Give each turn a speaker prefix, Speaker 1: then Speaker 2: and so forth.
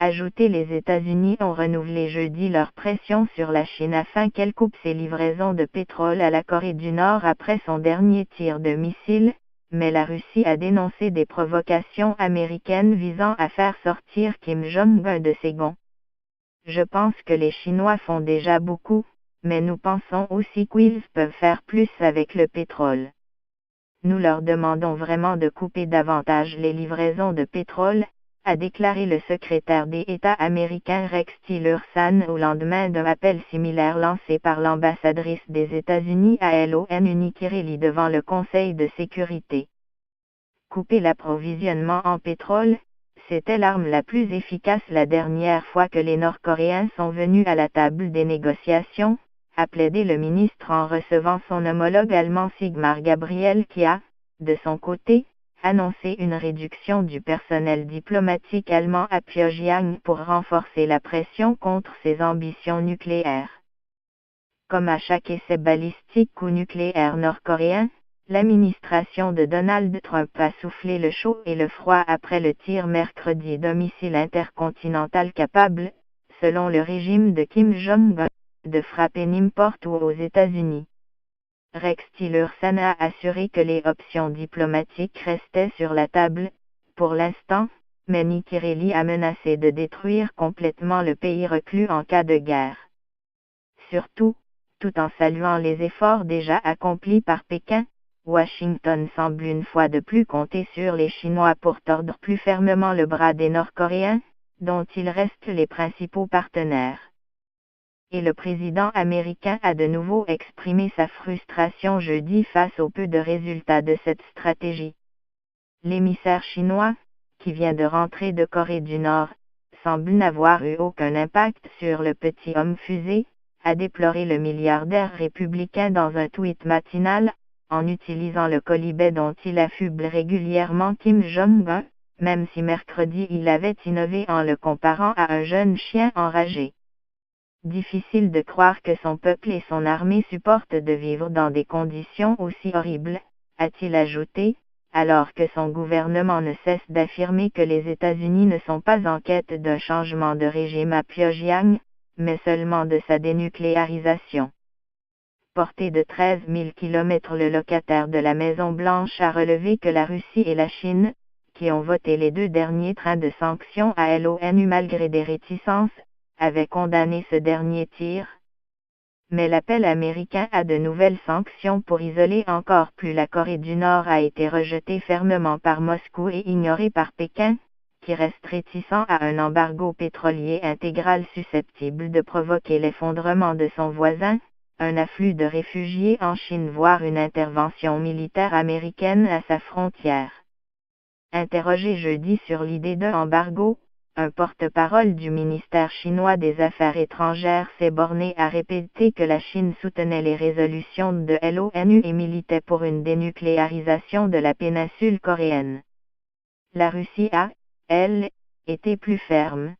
Speaker 1: Ajouté, les États-Unis ont renouvelé jeudi leur pression sur la Chine afin qu'elle coupe ses livraisons de pétrole à la Corée du Nord après son dernier tir de missile, mais la Russie a dénoncé des provocations américaines visant à faire sortir Kim Jong-un de ses gonds. Je pense que les Chinois font déjà beaucoup, mais nous pensons aussi qu'ils peuvent faire plus avec le pétrole. Nous leur demandons vraiment de couper davantage les livraisons de pétrole, a déclaré le secrétaire d'État américain Rex Tillerson au lendemain d'un appel similaire lancé par l'ambassadrice des États-Unis à l'ONU Nikki Haley devant le Conseil de sécurité. Couper l'approvisionnement en pétrole, c'était l'arme la plus efficace la dernière fois que les Nord-Coréens sont venus à la table des négociations, a plaidé le ministre en recevant son homologue allemand Sigmar Gabriel qui a, de son côté, annoncé une réduction du personnel diplomatique allemand à Pyongyang pour renforcer la pression contre ses ambitions nucléaires. Comme à chaque essai balistique ou nucléaire nord-coréen, l'administration de Donald Trump a soufflé le chaud et le froid après le tir mercredi d'un missile intercontinental capable, selon le régime de Kim Jong-un, de frapper n'importe où aux États-Unis. Rex Tillerson a assuré que les options diplomatiques restaient sur la table, pour l'instant, mais Nikki Haley a menacé de détruire complètement le pays reclus en cas de guerre. Surtout, tout en saluant les efforts déjà accomplis par Pékin, Washington semble une fois de plus compter sur les Chinois pour tordre plus fermement le bras des Nord-Coréens, dont ils restent les principaux partenaires. Et le président américain a de nouveau exprimé sa frustration jeudi face au peu de résultats de cette stratégie. L'émissaire chinois, qui vient de rentrer de Corée du Nord, semble n'avoir eu aucun impact sur le petit homme fusée, a déploré le milliardaire républicain dans un tweet matinal, en utilisant le quolibet dont il affuble régulièrement Kim Jong-un, même si mercredi il avait innové en le comparant à un jeune chien enragé. Difficile de croire que son peuple et son armée supportent de vivre dans des conditions aussi horribles, a-t-il ajouté, alors que son gouvernement ne cesse d'affirmer que les États-Unis ne sont pas en quête d'un changement de régime à Pyongyang, mais seulement de sa dénucléarisation. Porté de 13 000 km, le locataire de la Maison-Blanche a relevé que la Russie et la Chine, qui ont voté les deux derniers trains de sanctions à l'ONU malgré des réticences, avaient condamné ce dernier tir. Mais l'appel américain à de nouvelles sanctions pour isoler encore plus la Corée du Nord a été rejeté fermement par Moscou et ignoré par Pékin, qui reste réticent à un embargo pétrolier intégral susceptible de provoquer l'effondrement de son voisin, un afflux de réfugiés en Chine voire une intervention militaire américaine à sa frontière. Interrogé jeudi sur l'idée d'un embargo, un porte-parole du ministère chinois des Affaires étrangères s'est borné à répéter que la Chine soutenait les résolutions de l'ONU et militait pour une dénucléarisation de la péninsule coréenne. La Russie a, elle, été plus ferme.